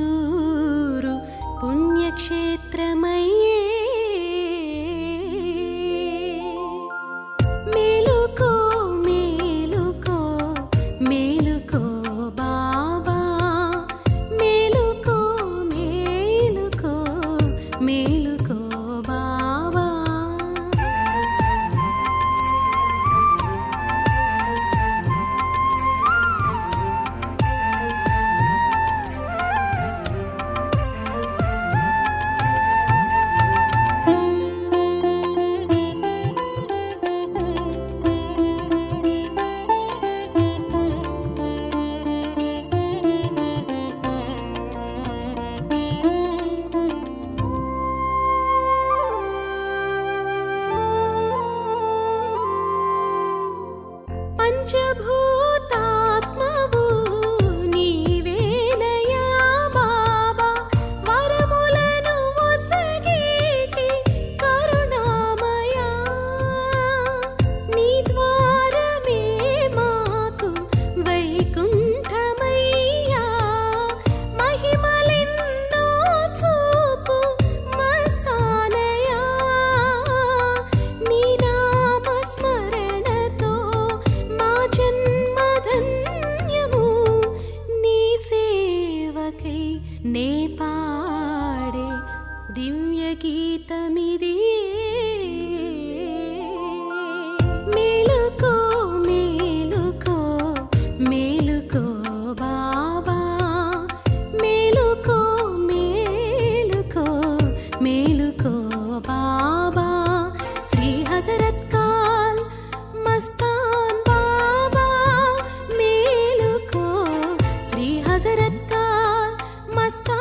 పుత్తూరు పుణ్యక్షేత్రమయ్యే మేలుకో మేలుకో మేలుకో బాబా మేలుకో మేలుకో మేలుకో బాబా పంచభూతాత్మవు నీవేనయా బాబా వరములను ఒసగేటి కరుణామయా నీ ద్వారమే మాకు వైకుంఠమయ్యా మహిమలెన్నో చూపు మస్తానయా నీ నామ స్మరణతో మా జన్మధన్యము నీ సేవకై నే పాడే దివ్య గీతమిది మేలుకో మేలుకో మేలుకో బాబా మేలుకో మేలుకో మేలుకో బాబా శ్రీ హజరత్ కాల్ మస్తాన్ బాబా మేలుకో శ్రీ హజరత్ కాల్ మస్తాన్